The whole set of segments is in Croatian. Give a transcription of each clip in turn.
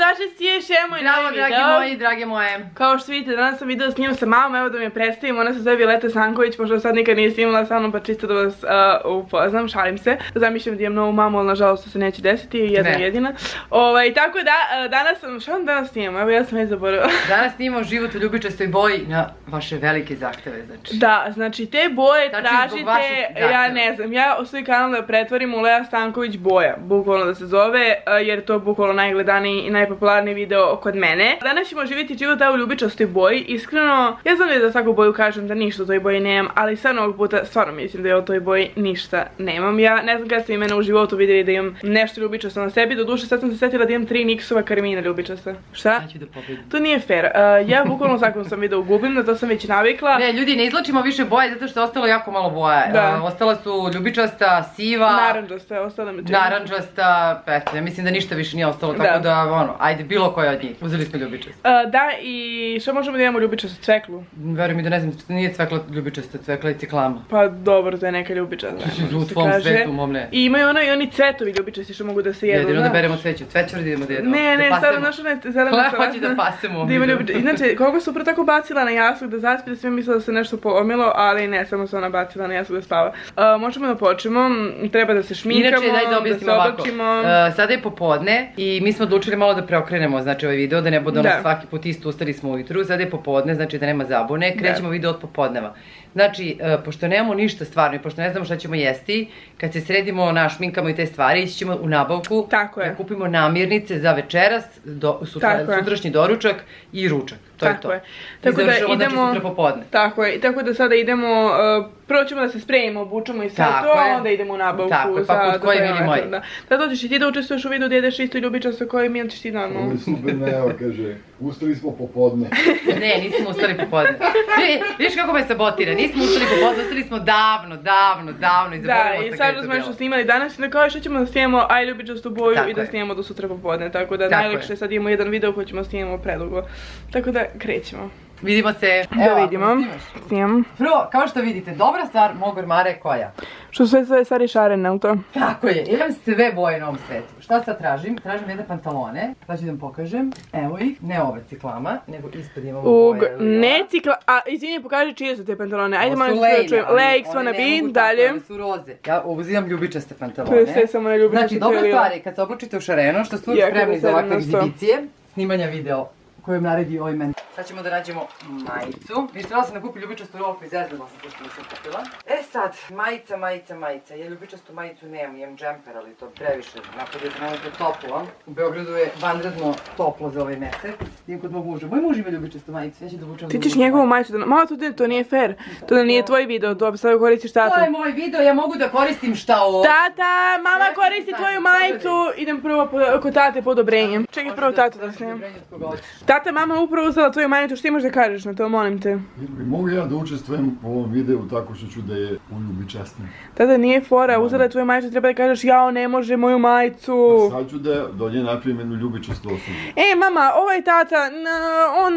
dobrodošli svi još jednom i novi video. Bravo, dragi moji, drage moje. Kao što vidite, danas sam video snimam sa mamom, evo da mi je predstavim, ona se zove Violeta Stanković, pošto sad nikad nije snimala sa mnom, pa čisto da vas upoznam, šalim se. Zamišljam da imam novu mamu, ali nažalost to se neće desiti, jedina. Tako da, danas sam, šta vam danas snimam? Evo ja sam već zaboravila. Danas snimamo život u ljubičastoj boji na vaše velike zahteve, znači. Da, znači te boje tražite, ja ne znam, ja u svoj kanal da pretvorim u Lea Stanković boja, bukvalno da se zove, jer je to bukvalno najgledaniji i najpopularniji video kod mene. Danas ćemo živjeti život u ljubičastoj boji, iskreno, ja znam da svaku boju kažem da ništa u toj boji nemam, ali sad ovog puta stvarno mislim da ja u toj boji ništa nemam. Ja ne znam kada ste i mene u životu vidjeli da imam nešto ljubičasto na sebi, do duše sad sam se setila da imam 3 Nixova Karmina ljubičasta. Šta? To nije fair, ja bukvalno svakom sam video gubim, na to sam već navikla. Ne, ljudi, ne izlačimo više boje zato što je ostalo jako malo boja. Ostala su ljubičasta, siva, naranđasta je ostala među. Naranđasta, eto, ja mislim da ništa više nije ostalo, tako da, ono, ajde, bilo koja od njih, uzeli smo ljubičast. Da, i što možemo da imamo ljubičastu cveklu? Veruj mi da ne znam, nije cvekla ljubičasta, cvekla je ciklama. Pa dobro, to je neka ljubičasta. U tvom svetu, mom ne. I imaju oni cvetovi ljubičasti što mogu da se jedu, jedino da beremo cveću, cvećor da idemo da jedemo. Ne, sada našo ne, zelena sada. Hoći da pasemo. Inače, koliko su prvo tako bacila na jasluk da zaspi, da sve mislila da se nešto polomilo, ali ne, samo se ona bacila na jasluk da spava. Možemo da počnemo, treba da se šminkamo, da se oblačimo. Sada je popodne i mi smo odlučili malo da preokrenemo, znači ovaj video, da ne bude ono svaki put isto, ustali smo ujutru, sada je popodne, znači da nema zabune, krećemo video od popodneva. Znači, pošto nemamo ništa stvarno i pošto ne znamo šta ćemo jesti, kad se sredimo, našminkamo i te stvari, ići ćemo u nabavku da kupimo namirnice za večeras, sutrašnji doručak i ručak. To je to. Tako da idemo sutra popodne. Tako je, tako da sada idemo, prvo ćemo da se spremimo, obučemo i sve to, onda idemo u nabavku. Tako je, pa kod koji mili moji. Da dođeš i ti da učestvuješ u videu da jedeš isto i ljubičasto koji mi ćeš ti dano. Ovo je super neo, kaže, ustali smo popodne. Ne, nismo ustali popodne. Vidiš kako me sabotira, nismo ustali popodne, ustali smo davno i zaboravimo da, i sad smo nešto snimali danas i da kao što ćemo da snimamo aj ljubičastu boju i da snimamo do sutra popodne, tako da najlakše sad imamo jedan video koji ćemo snimamo predugo. Tako da krećemo. Vidimo se. Da vidimo. Snimam. Prvo, kao što vidite, dobra stvar mog ormara je koja? Što sve stvari šarene, ali to? Tako je, imam sve boje na ovom svetu. Šta sad tražim? Tražim jedne pantalone, pa ću da vam pokažem. Evo ih, ne ove ciklama, nego ispod imamo boje. Ne ciklama, a izvini, pokaži čije su te pantalone. Ajde malo da čujem. Lejks, wanna be, dalje. One su roze. Ja uzimam ljubičaste pantalone. To je sve samo na ljubičaste. Znači, dobra stvar je kad se oblačite u šareno, što ste spremni za ovakve egzibicije, snimanja video koju im naredi ovaj men. Sad ćemo da nađemo majicu. Viš, trebala sam da kupim ljubičastu ropu, izezvala sam to što nisam kupila. E sad, majica. Ja ljubičastu majicu nemam, imam džemper, ali to previše. Napad je trenutno toplo. U Beogradu je vanredno toplo za ovaj mesec. Idem kod mog muža. Moj muž ima ljubičastu majicu, ja ću da vučem. Ti ćeš njegovu majicu da... Mama, to nije fair. To da nije tvoj video, to sad koristiš tatu. To je moj video, ja mogu da koristim šta ovo. Tata, mama koristi tvoju majicu. Idem prvo kod tate po odobrenjem. Čekaj prvo tatu da snimam. Tata, mama upravo uzela tvoju majicu, što ti možeš da kažeš na to, molim te? Mogu ja da učestvujem u ovom videu tako što ću da je uljubičastim. Tata, nije fora, uzela je tvoju majicu, treba da kažeš jao, ne može moju majicu. Sad ću da dolje napravim jednu ljubičastu osobu. Mama, ovaj tata, on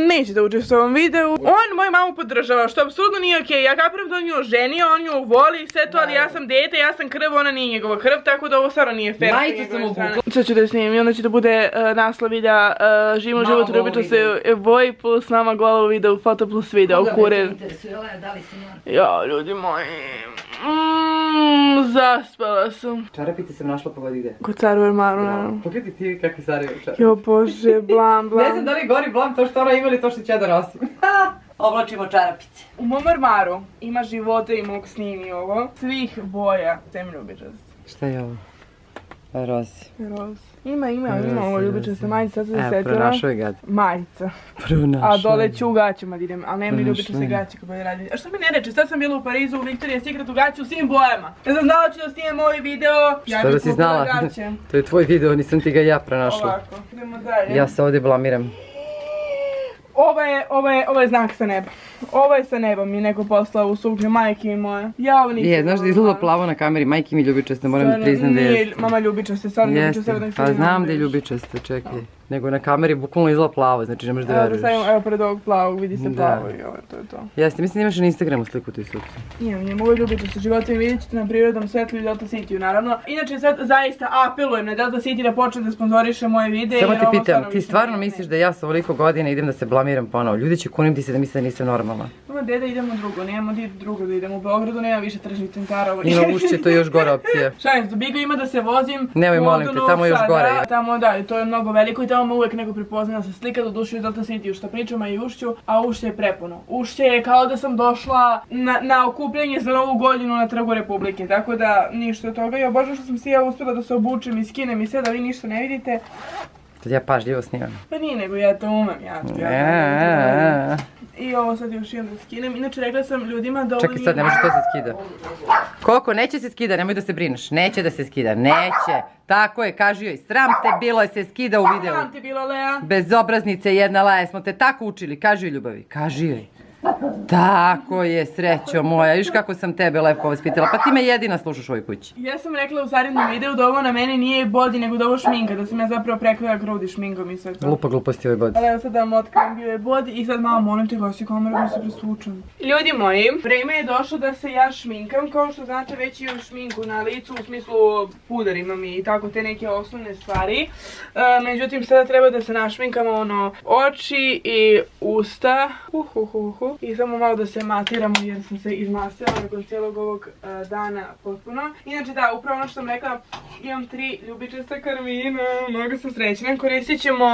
neće da učestvuje u ovom videu. On moju mamu podržava, što apsolutno nije okej. Ja kapiram da on nju oženio, on nju voli i sve to, ali ja sam dete, ja sam krv, ona nije njegova krv, tako da ovo stvarno nije fair. Majicu sam obukla. Sad ću da snimim i onda će da bude naslov videa živimo život u ljubičastoj boji plus nama gola u videu, foto plus video, kurir. Ja, ljudi moji. Zaspala sam. Čarapice sam našla po vodi gde? Kod caru ormaru, naravno. Pogledaj ti kakve Sarajevo čarapice. Jo bože, blam. Ne znam da li gori blam to što ona ima ili to što će ja da nosim. Oblačimo čarapice. U mom ormaru ima života i mog snimi ovo. Svih boja, sem ljubičast. Šta je ovo? Rozi. Ima ovo ljubičaste majice, sad se zasetila. Pronašao je gad. Majica. A dole ću u gaćama da idem, ali nema ni ljubičaste gaće kako je radi. A što mi ne reče, sad sam bila u Parizu, u Victoria's Secret u gaći u svim bojama. Ja sam znala ću da snimam ovaj video. Šta da si znala? To je tvoj video, nisam ti ga ja pronašla. Ovako, idemo dalje. Ja se ovdje blamiram. Ovo je znak sa neba. Ovo je sa nebom mi neko poslao u suknju, majke mi moje. Ja ovo nisam. Znaš da izgleda plavo na kameri, majke mi ljubičaste, moram da priznam da je. Nije mama ljubičaste, stvarno ljubičaste. Pa znam da je ljubičaste, čekaj. nego na kameri bukvalno izgleda plavo, znači ne možeš da veruješ. Evo pred ovog plavog, vidi se plavo i ovo, to je to. Jeste, mislim da imaš na Instagramu sliku ti suci. Imam, je mogu ljubičasto života i vidjet ćete na prirodnom svetlu i Delta City-u, naravno. Inače sad zaista apelujem na Delta City da počne da sponzoriše moje videe. Samo te pitam, ti stvarno misliš da ja sa ovoliko godina idem da se blamiram ponovo? Ljudi će kunim ti se da misle da nisam normalna. Ima deda, idemo drugo, nemamo di drugo da idemo u Beogradu, nema više tržnih centara. Ima Ušće, to je još gore opcija. Šalim, do Biga ima da se vozim. Nemoj, molim te, tamo je još gore. Tamo da, to je mnogo veliko i tamo me uvek neko prepozna da se slika do duše u Delta City-u, što pričamo i Ušću, a Ušće je prepuno. Ušće je kao da sam došla na okupljanje za Novu godinu na Trgu Republike, tako da ništa od toga. I obožavam što sam si ja uspjela da se obučem i skinem i sve da vi ništa ne vidite. Sad ja pažljivo snimam. Pa nije nego ja to umem, I ovo sad još imam da skinem. Inače rekla sam ljudima da ovo Čekaj sad, ne može to se skida. Koko, neće se skida, nemoj da se brineš. Neće da se skida, neće. Tako je, kaži joj, sram te bilo je se skida u videu. Sram te bilo, Lea. Bezobraznice jedna, Lea, smo te tako učili. Kaži joj, ljubavi, kaži joj. Tako je, srećo moja, viš kako sam tebe lepo vaspitala, pa ti me jedina slušaš u ovoj kući. Ja sam rekla u starijnom videu da ovo na meni nije body nego da ovo šminka, da sam ja zapravo prekrila grudi šminkom i sve to. Glupa gluposti ovaj body. Ali evo sad da vam otkrivam, bio je body i sad malo molim te gosti kameru da se presvučam. Ljudi moji, vreme je došlo da se ja šminkam, kao što znate već imam šminku na licu, u smislu pudar imam i tako te neke osnovne stvari. Međutim sada treba da se našminkamo ono oči i usta. I samo malo da se matiramo jer sam se izmasila nakon cijelog ovog dana potpuno. Inače da, upravo ono što sam rekla, imam 3 ljubičasta karmina, mnogo sam srećna. Koristit ćemo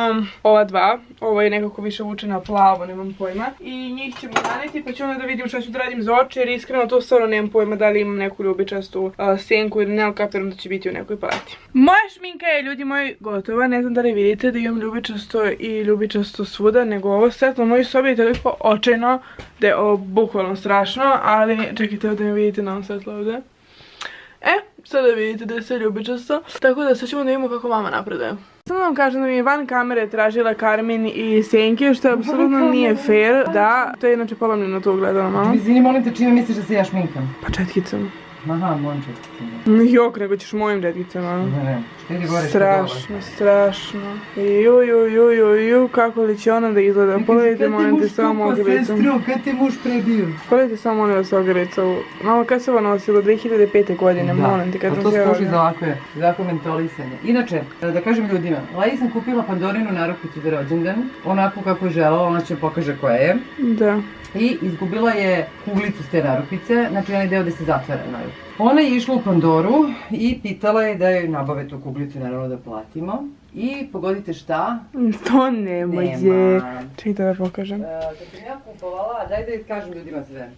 ova dva, ovo je nekako više vuče na plavo, nemam pojma. I njih ćemo naneti pa ću onda da vidim što ću da radim za oči jer iskreno to stvarno nemam pojma da li imam neku ljubičastu senku ili ne, ali kapiram da će biti u nekoj paleti. Moja šminka je, ljudi moji, gotova, ne znam da li vidite da imam ljubičasto i ljubičasto svuda, nego ovo svetlo u mojoj sobi je toliko očajno da je ovo bukvalno strašno, ali čekajte da mi vidite na ovom svetlo ovdje. Sada vidite da je sve ljubičasto, tako da sad ćemo da vidimo kako mama napreduje. Samo vam kažem da mi je van kamere tražila karmin i senke, što apsolutno nije fair, da, to je inače polomljeno to ugledalo, mama. Izvini, molim te, čime misliš da se ja šminkam? Pa četkicom. Aha, mojim četkicama. Jok, nego ćeš mojim četkicama. Ne, štiri gore, strašno, strašno. Ju, kako li će ona da izgleda. Pogledajte, molim te, samo ogrlicu. Kad te muž prebio? Pogledajte samo, molim vas, ogrlicu. Mama, kad se ovo nosilo? 2005. godine, molim te, kad sam se to služi za ovako mentolisanje. Inače, da kažem ljudima, Laji sam kupila Pandorinu narukvicu za rođendan, onako kako je želala, ona će pokaže koja je. Da. I izgubila je kuglicu s te narukvice, znači onaj deo gde se zatvara narukvica. Ona je išla u Pandoru i pitala je da joj nabave tu kuglicu, naravno da platimo. I pogodite šta? To nemoje. Čekaj da pokažem. Kad sam ja kupovala, daj da kažem ljudima sve.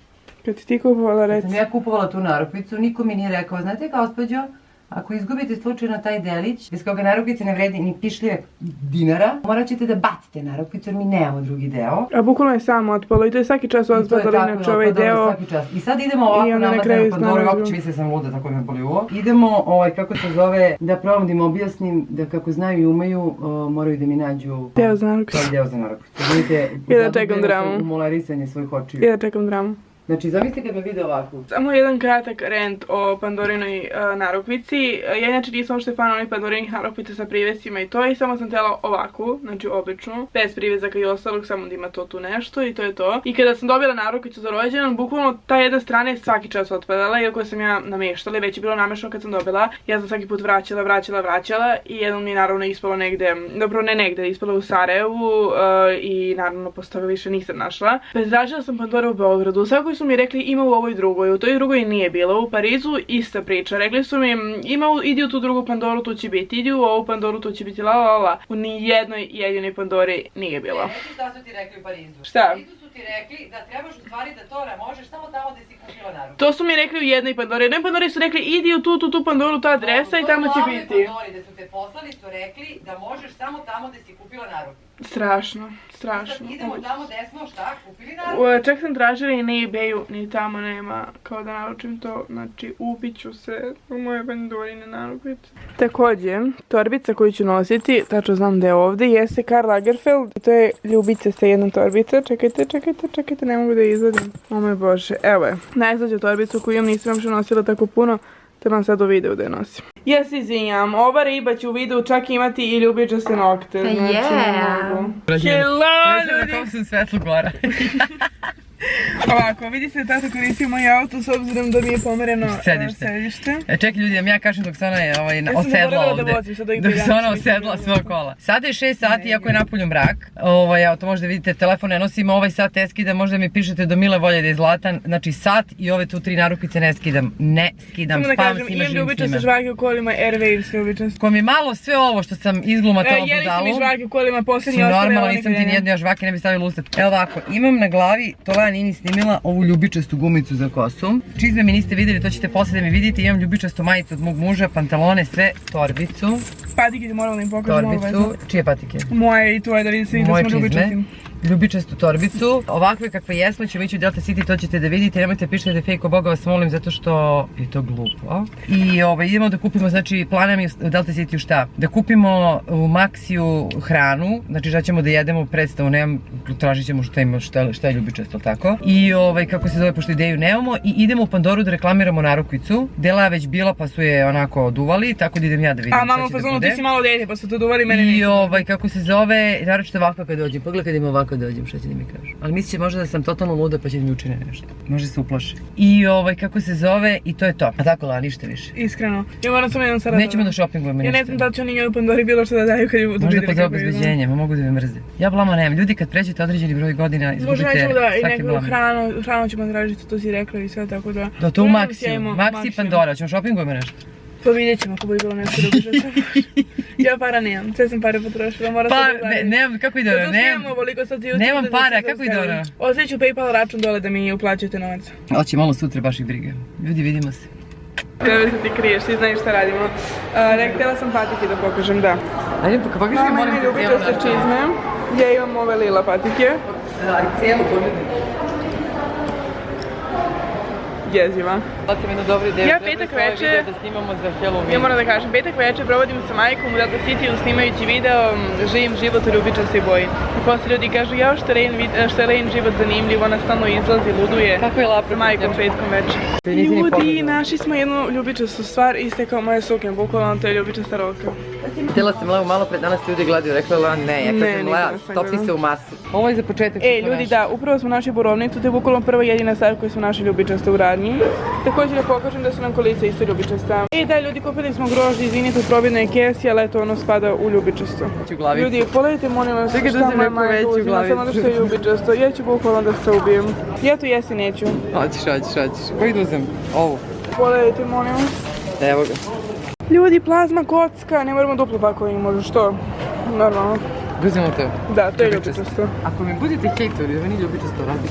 Kad si ti kupovala, reci. Kad sam ja kupovala tu narukvicu, niko mi nije rekao, znate gospođo, ako izgubite slučajno taj delić, bez koga narukvica ne vredi ni pišljive dinara, morat ćete da bacite narukvicu jer mi nemamo drugi deo. A bukvalno je samo otpalo i to je svaki čas otpadalo inače ovaj deo. I sad idemo ovako namazano Pandoru, ovako će misle sam luda, tako mi je boli uvo. Idemo, kako se zove, da probam da im objasnim da kako znaju i umeju, moraju da mi nađu deo za narukvicu. Deo za narukvicu. Vidite, zadobljeno sam umolarisanje svojih očiju. I da čekam dramu. Znači, zamislite kad me vide ovako. Samo jedan kratak rent o Pandorinoj narukvici. Ja inače nisam uopšte fan onih Pandorinih narukvica sa privesima i to i samo sam htjela ovakvu, znači običnu, bez privezaka i ostalog, samo da ima to tu nešto i to je to. I kada sam dobila narukvicu za rođendan, bukvalno ta jedna strana je svaki čas otpadala, iako sam ja nameštala, već je bilo namešano kad sam dobila. Ja sam svaki put vraćala i jednom mi je naravno ispalo negde, dobro ne negde, ispalo u Sarajevu i naravno posle toga više nisam našla. Tražila sam Pandoru u Beogradu, svako su mi rekli ima u ovoj drugoj, u toj drugoj nije bilo, u Parizu ista priča, rekli su mi idi u tu drugu Pandoru, tu će biti, idi u ovu Pandoru, tu će biti la, u nijednoj jedinoj Pandori nije bilo. Ne, šta su ti rekli u Parizu? Šta? U Parizu su ti rekli da trebaš u stvari da to možeš samo tamo gde si kupila narukvicu. To su mi rekli u jednoj Pandori, u jednoj Pandori su rekli idi u tu Pandoru, ta adresa i tamo će biti. U Pandori gde su te poslali su rekli da možeš samo tamo gde si kupila narukvicu. Strašno. Sad idemo tamo gde smo šta, kupili narukvicu? Čak sam tražila i na eBayu, ni tamo nema kao da naručim to, znači upiću se u moje Pandorine narukvice. Također, torbica koju ću nositi, tačno znam da je ovdje, jeste Karl Lagerfeld. To je ljubica sa jednom torbica, čekajte, ne mogu da izvadim. O moj bože, evo je. Najslađa torbicu koju imam, nisam još nosila tako puno. Trebam sad u videu da je nosim. Ja se izvinjam, ova riba će u videu čak imati i ljubičaste nokte. Znači, mogu. Hello, ljudi! Na kom sam svetlu gora. Ovako, vidi se da tata koristi moj auto s obzirom da mi je pomereno sedište. Čekaj ljudi, ja kažem dok se ona osedla ovde. Dok se ona osedla svoja kola. Sada je 6 sati, iako je napolju mrak. To možda vidite, telefon ne nosim, ovaj sat ne skidam, možda mi pišete do mile volje da je zlatan. Znači sat i ove tu 3 narukvice ne skidam. Ne skidam, spavam s njima, živim s njima. Imam ljubičaste žvake u kolima, Airwaves ljubičaste. Ko mi malo sve ovo što sam izglumatala budalu. Jeli sam i žvake u kolima, posljednji ostane ovo normalno, nisam ti nijedne žvake ne bi stavila ustat. Evo ovako, imam na glavi, to Nini snimila ovu ljubičastu gumicu za kosu. Čizme mi niste vidjeli, to ćete posle da mi vidite. Imam ljubičastu majicu od mog muža, pantalone, sve, torbicu. Patike moramo da im pokažemo ovo vezno. Čije patike? Moje i tvoje, da vidite da smo ljubičastim. Ljubičastu torbicu. Ovakve kakve jesmo ćemo ići u Delta City, to ćete da vidite. Nemojte pišati da je fake, Boga vas molim, zato što je to glupo. I idemo da kupimo, znači planujem u Delta City šta? Da kupimo u Maxiju hranu, znači šta ćemo da jedemo predstavu, tražit ćemo šta je ljubičasto, tako? I kako se zove, pošto ideju nemamo, i idemo u Pandoru da reklamiramo narukvicu. Dela je već bila pa su je onako oduvali, tako da idem ja da vidim šta će da bude. A mama, fazonu, ti si malo dete pa su to oduvali, mene ništa. I kako se zove, naročito ovako kad dođem, pogledaj kad im ovako dođem, šta će da mi kažu. Ali misliće možda da sam totalno luda pa će da mi učine nešto. Možda se uplaše. I kako se zove, i to je to. A tako la, ništa više. Iskreno. Ja moram samo jedan sarada. Nećemo da šopingujemo ništa. Ja ne znam da će oni njoj u Pandori bilo što da daju kad ju budu vidjeli. Možda pod obezbeđenjem, mogu da me mrze. Ja blama nemam. Ljudi kad pređete određeni broj godina, izgubite svaki blam. Hranu ćemo tražiti, to si rekla i sve, tako da... Da, to u Maxiju. Maxi i Pandora. Ćemo šopingujemo nešto? Pa vidjet ćemo ako bude bilo nešto ljubičasto. Ja para nemam, sve sam pare potrošila, moram sad da gledam. Nemam, kako ide ono? Nemam para, kako ide ono? Ostavit ću PayPal račun dole da mi uplaćujete novac. Oće malo sutra, baš ih briga. Ljudi, vidimo se. Treba se ti kriješ, ti znaš šta radimo. Htjela sam patike da pokažem, da. Ajde, pokaži mi, moram te cijelo ljubičaste čizme. Ja imam ove lila patike. Ali cijelo pogledaj. Jeziva. Ja petak večer, ja moram da kažem, petak večer provodim sa majkom u Delta City snimajući video, živim život u ljubičastoj boji. I posle ljudi kažu, jao što je Rain život zanimljiv, ona stalno izlazi, luduje sa majkom petkom večer. Ljudi, našli smo jednu ljubičastu stvar, iste kao moje suknje, bukvalno to je ljubičasta rolka. Htjela sam Leo malo pred danas ljudi gledaju, rekla Leo ne, ja kažem Lea, topi se u masu. Ovo je za početak. Ljudi, da, upravo smo našli borovnicu, to je bukvalno prva jedina stvar koju smo našli ljubičasto u radnji. Također da pokažem da su nam kolica isto ljubičasta. Da, ljudi, kupili smo grožđe, izvinite, u probirnoj kesi, ali eto, ono spada u ljubičasto. Ljudi, pogledajte, molim vas, šta moja majka uzima, samo da što je ljubičasto. Ja ću bukvalno da se ubijem. Ja to jesti neću. Hoćeš. Koji da uzem? Ovu. Pogledajte, molim vas. Evo ga. Ljudi, plazma kocka, ne moramo duplo pakovanje, može što? Normalno. Uzmemo to. Da, to je ljubičasto. Ako mi budete hejtori, da meni ljubičasto radi.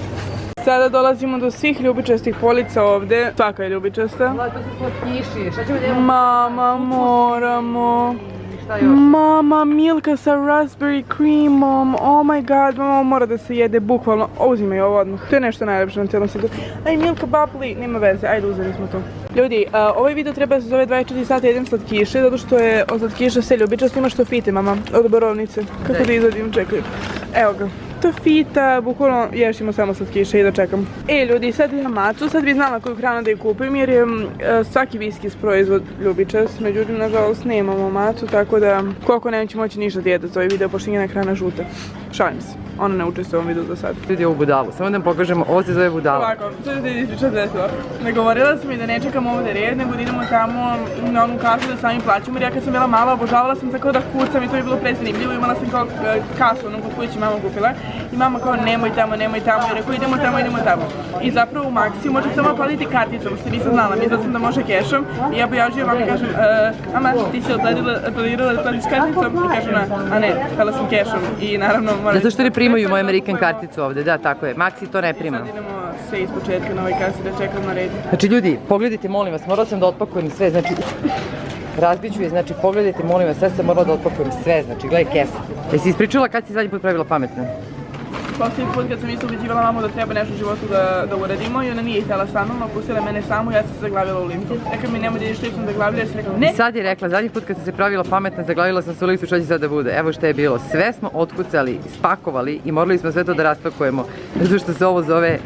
Sada dolazimo do svih ljubičastih polica ovde. Svaka je ljubičasta. To su slatkiši. Šta ćemo da imamo? Mama, moramo. Mama, Milka sa raspberry creamom. Oh my god, mama, mora da se jede, bukvalno. Uzimaj ovo odmah. To je nešto najlepše na cijelom svijetu. Aj, Milka bubbly. Nema veze, ajde, uzeli smo to. Ljudi, ovaj video treba da se zove 24 sata jedem slatkiše, zato što je od slatkiša sve ljubičasto. Imaš to fite, mama, od borovnice. Kako da izadim, čekaj. Evo ga. To fita, bukvalno ješimo samo slatkiše i da čekam. Ljudi, sad imam macu, sad bi znala koju hranu da je kupim jer je svaki viskis proizvod ljubičast, međutim nažalost nemamo macu, tako da koliko neću moći ništa da jede za ovaj video, pošto njena hrana žuta. Šalim se, ona ne učestvuje u ovom videu do sada. Ljudi, ovu budalu, samo da vam pokažemo, ovo se zove budala. Ovako, sad se ispričati desilo. Nagovorila sam i da ne čekam ovdje red, nego da idemo tamo na onu kasu da sami plaćamo, jer ja kad sam bila mala obožavala sam tako da kucam i to je bilo prezanimljivo, imala sam kao kasu, onu kod kući mama kupila. I mama kao nemoj tamo, i rekao idemo tamo. I zapravo u Maxiju možete samo platiti karticom, što nisam znala, mislila sam da može kešom. I ja pojažujem mama i kažem, mama ti si planirala da platiš karticom? I kažem, a ne, htjela sam kešom i naravno moram... Zato što ne primaju moju American karticu ovdje, da, tako je, Maxi to ne prima. Sad idemo sve iz početka na ovoj kasi da čekam na red. Znači ljudi, pogledajte molim vas, morala sam da otpakujem sve, znači... Razbit ću je, znači pogledajte molim vas, sve sam morala da otpakujem sve, znači gledaj kesa. Jesi ispričala kad si zadnji put pravila pametno? Posljednji put kad sam isto ubeđivala mamu da treba nešto u životu da uradimo i ona nije htjela sa mnom, a pustila mene samu, ja sam se zaglavila u liftu. Rekla mi nemoj da ideš liftom zaglavila, ja sam rekla ne. I sad je rekla, zadnji put kad sam se pravila pametna, zaglavila sam se u liftu, što će sad da bude. Evo što je bilo, sve smo otkucali, spakovali i morali smo sve to da raspakujemo. Zato što se ovo zove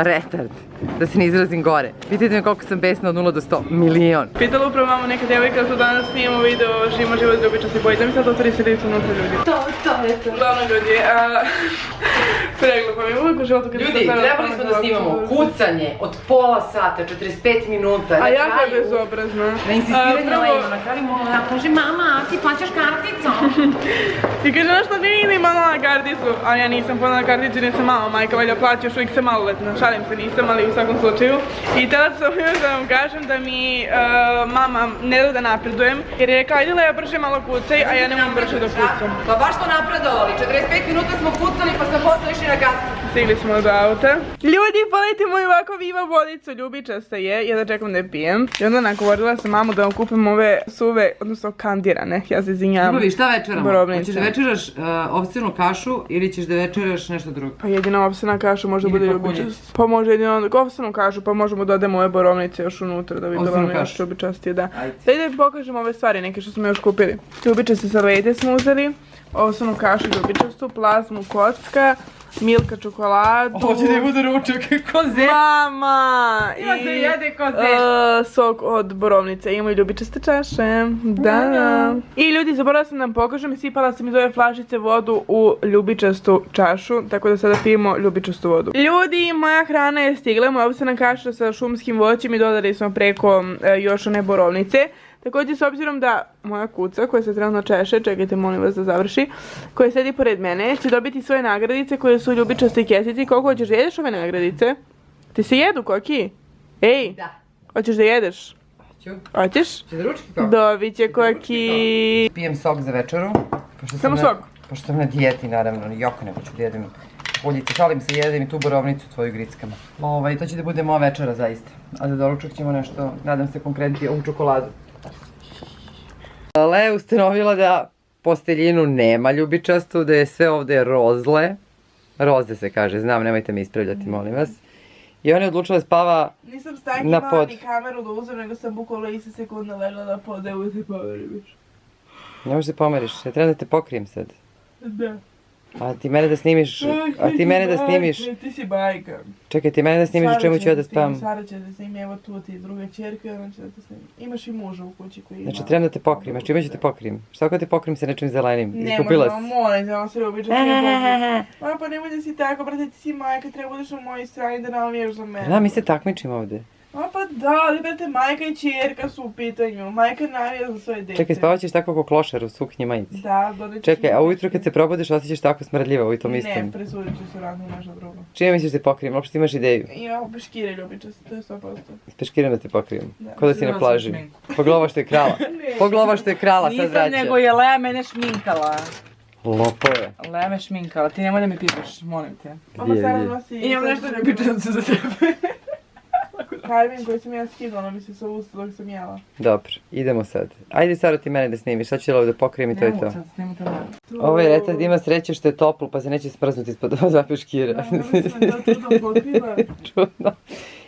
Retard. Da se ne izrazim gore. Pitajte me koliko sam besna od 0 do 100. Milion. Pitala upravo mama neka djevojka da danas snimamo video Živimo život ljubičasti boji. Da mi sad otvori se licu unutra ljudi. To je to. Uglavnom ljudi, preglupa mi uvijek u životu kad... Ljudi, trebali smo da snimamo kucanje od pola sata, 45 minuta. A jako je bezobrazno. Na insistiranje Lejma, na kraju moja kaže mama, ti plaćaš karticom. I kaže nešto nije imala na karticu, a ja nisam ponala karticu jer sam mama, majka valjda plaća, još uvijek sam maloletna, šalim se nisam, ali u svakom slučaju. I tada sam još da vam kažem da mi mama ne da napredujem, jer je rekla ajde Leja brže malo kucaj, a ja ne mogu brže da kucam. Pa baš smo napredovali, 45 minuta smo kucali pa smo posle išli na gasu. Stigli smo do auta. Ljudi, polite moju ovako viva vodicu, ljubičasta je, ja da čekam da je pijem. I onda nagovorila sam mamu da vam kupim ove suve, odnosno kandirane, ja se izvinjavam. Ljubavi, šta večeramo? Hoćeš da večeraš ovsenu kašu ili ćeš da večeraš nešto drugo? Pa jedina ovsena kaša može bude ljubičast. Pa može jedino ovsenu kašu, pa možemo da odemo ove borovnice još unutra da bi bilo ono još ljubičastije, da. Sad da pokažem ove stvari, neke što smo još kupili. Ljubičaste salvete smo uzeli, ovsenu kašu ljubičastu, plazmu kocka, Milka čokoladu. Hoće da je bude ručak, koze. Mama! Ima da jede koze. Sok od borovnice, imamo i ljubičaste čaše. Da. I ljudi, zaboravila sam da vam pokažem, sipala sam iz ove flašice vodu u ljubičastu čašu, tako da sada pijemo ljubičastu vodu. Ljudi, moja hrana je stigla, moja ovsena kaša sa šumskim voćem i dodali smo preko još one borovnice. Također, s obzirom da moja kuca, koja se trenutno češe, čekajte molim vas da završi, koja sedi pored mene, će dobiti svoje nagradice koje su ljubičaste kesici. Koliko hoćeš da jedeš ove nagradice? Ti se jedu, Koki? Ej, da. Hoćeš da jedeš? Hoću. Hoćeš? Će da ručki Koki? Dobit će Koki. Pijem sok za večeru. Samo sok? Pošto sam na dijeti, naravno, joko nego ću da jedem poljice. Šalim se, jedem i tu borovnicu tvoju grickama. To će da bude moja večera zaista. A za doručak ćemo nešto, nadam se, konkretnije, ovu čokoladu. Leja je ustanovila da posteljinu nema ljubičastu, da je sve ovdje rozle. Roze se kaže, znam, nemojte me ispravljati, molim vas. I ona je odlučila da spava na pod. Nisam stak imala ni kameru da uzem, nego sam bukvalno i se sekundno legla na pod, evo se pomerim. Ne možeš se pomeriš, ja trebam da te pokrijem sad. Da. A ti mene da snimiš, Ti si bajka. Čekaj, ti mene da snimiš u čemu ću ja da spavam. Sara će da snimi, evo tu ti druga čerka, ona će da te snimi. Imaš i muža u kući koji ima. Znači, trebam da te pokrijem, a čime ću te pokrijem? Šta ako te pokrijem sa nečim zelenim? Ne, moram da vam se obično pokrijem. Ma pa nemoj da si tako, brate, ti si majka, treba budeš na mojoj strani da navijaš za mene. Da, mi se takmičimo ovdje. Ma pa da, ali brate, majka i čerka su u pitanju. Majka navija za svoje dete. Čekaj, spavat ćeš tako kao klošar u suknji majici. Da, dodat ćeš... Čekaj, a ujutro kad se probudiš osjećaš tako smrdljivo i to mislim. Ne, presudit ću se razno nešto drugo. Čime misliš da te pokrijem? Uopšte imaš ideju? Imam peškire ljubičaste, to je 100%. S peškirom da te pokrijem? Ko da si na plaži? Poglova što je krala. Poglova što je krala, sad vraća. Nisam, nego je Leja mene šminkala. Lopove. Leja me šminkala, ti nemoj da mi pitaš, molim te. Imam nešto ljubičaste za sebe. Karvin koji sam ja skidala mi se sa usta dok sam jela. Dobro, idemo sad. Ajde Sara ti mene da snimiš, sad ću da pokrijem i to je to. Ovo je retard, ima sreće što je toplo pa se neće smrznuti ispod dva peškira. Čudno.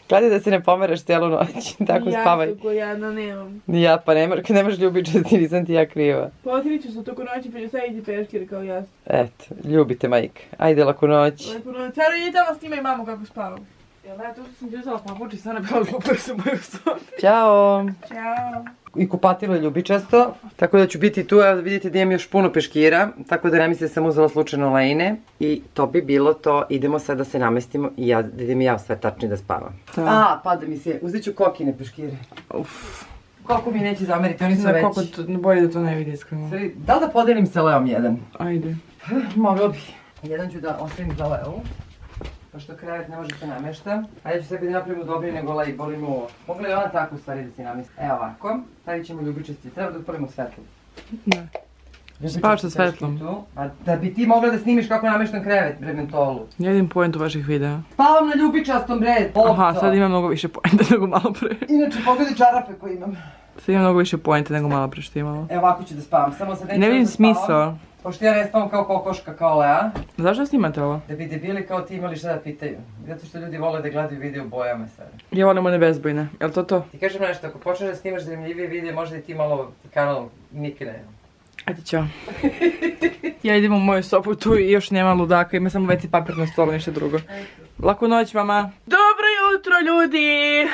Gledaj da se ne pomeraš cijelu noć, tako spavaj. Ja su ko jadna nemam. Ja pa kad nemaš ljubičasti nisam ti ja kriva. Potriću se toko noći pa ću staviti peškir kao ja. Eto, ljubite majke. Ajde, laku noć. Laku noć. Saro, idite tamo snimaj mamu kako spavam. Jel da, to što sam ti uzela papuči, sad ne bila glupa sa moju sobi. Ćao. Ćao. I kupatilo je ljubičasto, tako da ću biti tu, evo vidite da imam još puno peškira, tako da ne mislim da sam uzela slučajno Lejine. I to bi bilo to, idemo sad da se namestimo i da idem ja sve tačnije da spavam. A, pada mi se, uzet ću Kokine peškire. Koliko mi neće zameriti, oni su veći. Bolje da to ne vidi iskreno. Da li da podelim sa Leom jedan? Ajde. Mogla bi. Jedan ću da ostavim za Leu. Pošto krevet ne može se namešta. A ja ću sebi da napravim udobnije nego Lej, boli mu ovo. Mogla je ona tako u stvari da se namesti. Evo ovako, stavit ćemo ljubičasti. Treba da upalimo svetlo. Da. Spavaš sa svetlom. A da bi ti mogla da snimiš kako nameštam krevet, bre mentolu. Ne vidim pojentu vaših videa. Spavam na ljubičastom, bre, popco. Aha, sad imam mnogo više pojente nego malo pre. Inače, pogledaj čarape koje imam. Sad imam mnogo više pojente nego malo pre što imamo. Evo ovako ću da spavam, samo sad neću ne vidim da spavam. smisao. Pošto ja ne spavam kao kokoška, kao Lea. Zašto snimate ovo? Da bi debili kao ti imali šta da pitaju. Zato što ljudi vole da gledaju video u bojama sada. Ja volim one bezbojne, jel to to? Ti kažem nešto, ako počneš da snimaš zanimljivije videe, možda i ti malo kanal nikne. Ajde, ćao. Ja idem u moju sobu tu i još nema ludaka, ima samo veci papir na stolu, ništa drugo. Laku noć, mama. ljudi!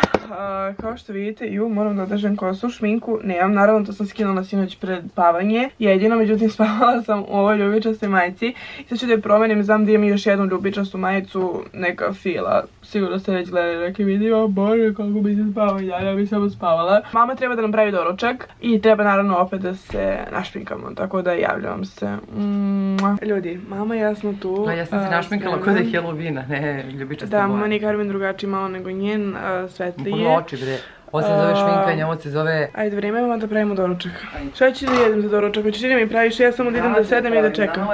Kao što vidite, moram da održem kosu, šminku nemam, naravno to sam skinula sinoć pred spavanje, jedino, međutim spavala sam u ovoj ljubičastoj majici i sad ću da je promenim, znam da imam još jednu ljubičastu majicu, neka fila, sigurno ste već gledali, rekli vidi, o bože, kako bi se spavao, ja bi samo spavala. Mama treba da nam pravi doručak i treba naravno opet da se našminkamo, tako da javljam se. Ljudi, mama i ja smo tu. Ja sam se našminkala kod je Halloweena, ne ljubičasta boja. Da, mama nije Karmen drugačiji malo nego njen, svetliji je. Puno oči bre. Ovo se zove šminkanje, ovo se zove... Ajde, vreme vam da pravimo doručak. Šta ću da jedem za doručak? Hoćeš ti da mi praviš, ja samo da idem da sedem i da čekam.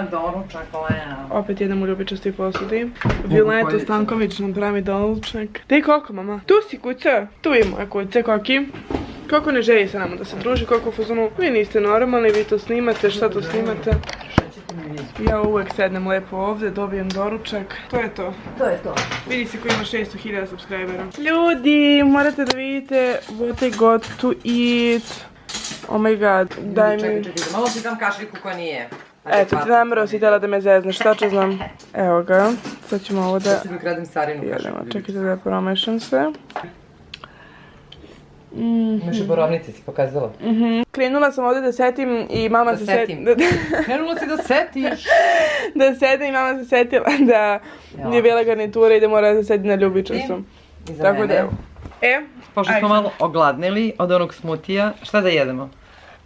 Opet jedem u ljubičastoj posudi. Violeta Stanković nam pravi doručak. Daj koliko, mama? Tu si kuća? Tu je moja kuća, Koki. Kako ne želi sa nama da se druži, kako u fazonu, vi niste normalni, vi to snimate, šta to snimate? Ja uvek sednem lepo ovdje, dobijem doručak. To je to. To je to. Vidi se ko ima 600.000 subscribera. Ljudi, morate da vidite what I got to eat. Oh my god, daj mi... Čekaj, malo ti dam kašliku koja nije. Eto, ti namero si htjela da me zezneš, šta ću znam. Evo ga, sad ćemo ovo da... Sad ću da ukradem Sarinu kašliku. Čekajte da promešam sve. Imaš i borovnice, si pokazala? Krenula sam ovdje da setim i mama se setila... Krenula si da setiš! Da setim i mama se setila da nije bila garnitura i da mora da se seti na ljubičastu. Tako da evo. Pošto smo malo ogladnili od onog smutija, šta da jedemo?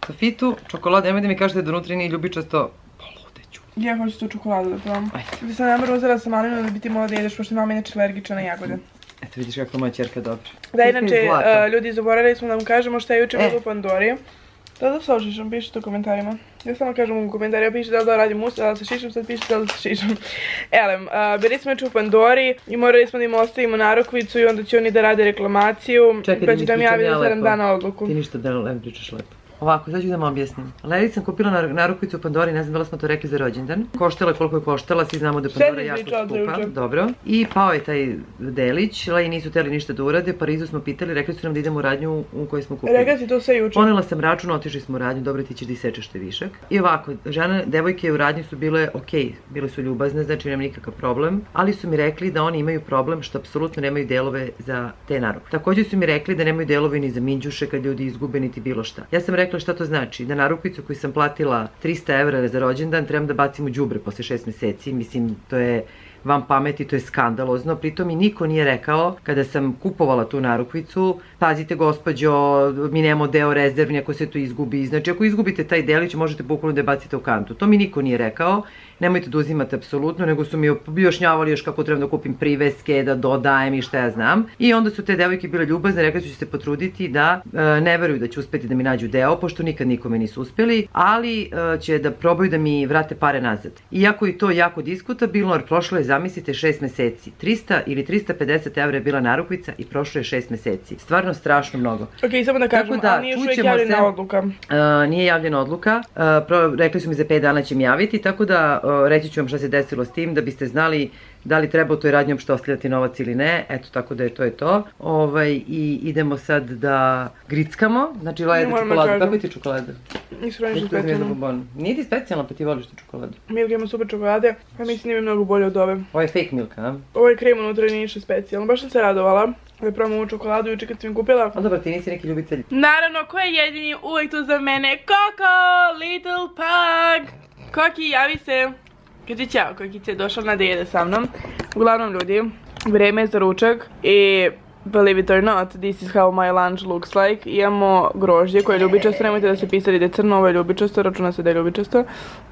Sofitu, čokoladu, nemoj da mi kažete da unutra nije ljubičasto. Poludeću. Ja hoću tu čokoladu da probam. Da sam namjer uzela sa malinom da bi ti mogla da jedeš, pošto mama inače alergična na jagode. Eto vidiš kako moja čerka dobra. Da, inače, ljudi, zaboravili smo da vam kažemo šta je juče bilo u Pandori. Da se ošišam, pišite u komentarima. Ja samo kažem u komentarima, pišite da radim usta, da se šišam, sad pišite da se šišam. Elem, bili smo juče u Pandori i morali smo da im ostavimo narukvicu i onda će oni da rade reklamaciju. Pa će da mi javi za 7 dana odluku. Ti ništa da ne pričaš lepo. Ovako, sad ću da vam objasnim. Levi sam kupila narukvicu u Pandori, ne znam da li smo to rekli za rođendan. Koštala koliko je koštala, svi znamo da je Pandora jako skupa. Dobro. I pao je taj delić, Leji nisu htjeli ništa da urade, Parizu smo pitali, rekli su nam da idemo u radnju u kojoj smo kupili. Rekla si to sve juče. Ponela sam račun, otišli smo u radnju, dobro ti ćeš da isečeš te višak. I ovako, devojke u radnji su bile okej, bile su ljubazne, znači nema nikakav problem, ali su mi rekli da oni imaju problem što apsolutno nemaju delove za te narukve. Također su mi rekli da nemaju delove ni za minđuše kad ljudi izgube niti bilo šta. Ja sam rekla šta to znači, da narukvicu koju sam platila 300 € za rođendan trebam da bacim u đubre posle 6 mjeseci, mislim to je van pameti, to je skandalozno, pritom mi niko nije rekao kada sam kupovala tu narukvicu, pazite gospođo, mi nemamo deo rezervni ako se to izgubi, znači ako izgubite taj delić možete bukvalno da je bacite u kantu, to mi niko nije rekao, nemojte da uzimate apsolutno, nego su mi objašnjavali još kako trebam da kupim priveske, da dodajem i šta ja znam. I onda su te devojke bile ljubazne, rekli su će se potruditi da ne veruju da će uspjeti da mi nađu deo, pošto nikad nikome nisu uspjeli, ali će da probaju da mi vrate pare nazad. Iako i to jako diskutabilno, jer prošlo je, zamislite, 6 mjeseci. 300 ili 350 € je bila narukvica i prošlo je 6 mjeseci. Stvarno strašno mnogo. Ok, samo da kažem, ali nije još uvijek javljena odluka. Nije javljena odluka, rekli su mi za 5 dana će mi javiti, tako da reći ću vam šta se desilo s tim, da biste znali da li treba u toj radnji uopšte ostavljati novac ili ne, eto tako da je to. I idemo sad da grickamo, znači lajete čokoladu, kako ti čokolada? Nisu raniš specijalno. Nije ti specijalno pa ti voliš tu čokoladu? Milka ima super čokolade, pa mislim da je mnogo bolje od ove. Ovo je fake milka, a? Ovo je krem unutra i nije ništa specijalno, baš sam se radovala. Da probam ovu čokoladu juče kad sam ju kupila. A dobro, ti nisi neki ljubitelj. Naravno, ko je jedini uvijek tu za mene? Koko, little pug! Koki, javi se! Kaži čao, Kokice je došla na da jede sa mnom. Uglavnom ljudi, vreme je za ručak i believe it or not, this is how my lunch looks like. Imamo grožđe koje je ljubičasto, nemojte da se pisali da je crno, ovo je ljubičasto, računa se da je ljubičasto.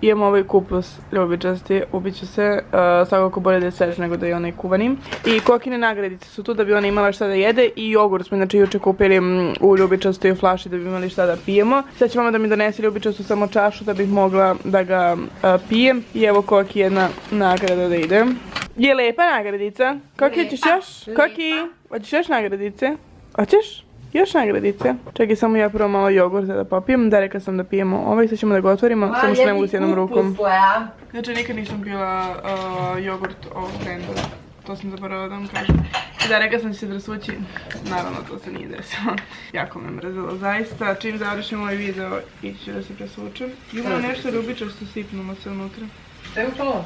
Imamo ovaj kupus ljubičasti, ubiću se, svakako bolje da je svež nego da je onaj kuvani. I Kokine nagradice su tu da bi ona imala šta da jede i jogurt smo inače juče kupili u ljubičastoj flaši da bi imali šta da pijemo. Sad će mama da mi donese ljubičastu samo čašu da bih mogla da ga pijem. I evo Koki jedna nagrada da ide. Je lepa nagradica? Koki, ćeš još? Koki, hoćeš još nagradice? Hoćeš? Još nagradice? Čekaj, samo ja prvo malo jogurta da popijem. Da, rekla sam da pijemo ovaj, sad ćemo da ga otvorimo. Samo što ne mogu s jednom rukom. Znači, nikad nisam pila jogurt ovog brenda. To sam zaboravila da vam kažem. Da, rekao sam će se drsući, naravno to se nije desilo. Jako me mrzelo, zaista. Čim završim ovaj video, ići ću da se presvučem. Ima nešto ljubičasto, sipnulo se unutra. Šta je upalo?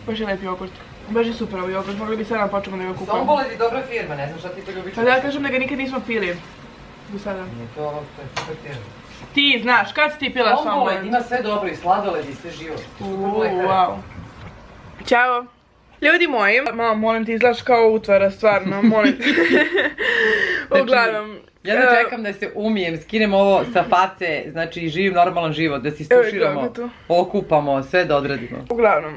Baš je lep jogurt. Baš je super ovaj jogurt, mogli bi sada počemo da ga kupamo. Somboled je dobra firma, ne znam šta ti to ljubičasto. Pa da kažem da ga nikad nismo pili. Do sada. Nije to super firma. Ti znaš, kad si ti pila Somboled? Somboled ima sve dobro i sladoled i sve živo. Wow. Ćao. Ljudi moji, mama, molim ti, izgledaš kao utvara, stvarno, molim te. Uglavnom. Ja da čekam da se umijem, skinem ovo sa face, znači živim normalan život, da se istuširamo, okupamo, sve da odradimo. Uglavnom,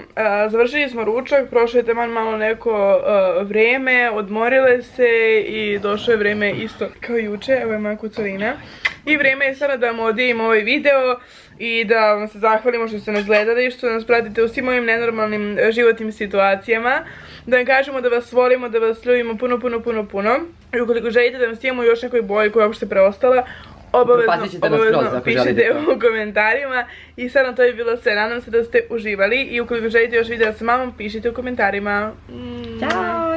završili smo ručak, prošlo je taman malo neko vreme, odmorile se i došlo je vreme isto kao juče, evo je moja kucovina. I vreme je sada da vam odijemo ovaj video i da vam se zahvalimo što ste nas gledali i što nas pratite u svim ovim nenormalnim životnim situacijama. Da vam kažemo da vas volimo, da vas ljubimo puno. I ukoliko želite da vam snimamo još nekoj boji koja je uopšte preostala, obavezno pišite u komentarima. I sad na to je bilo sve, nadam se da ste uživali i ukoliko želite još videa sa mamom, pišite u komentarima. Ćao!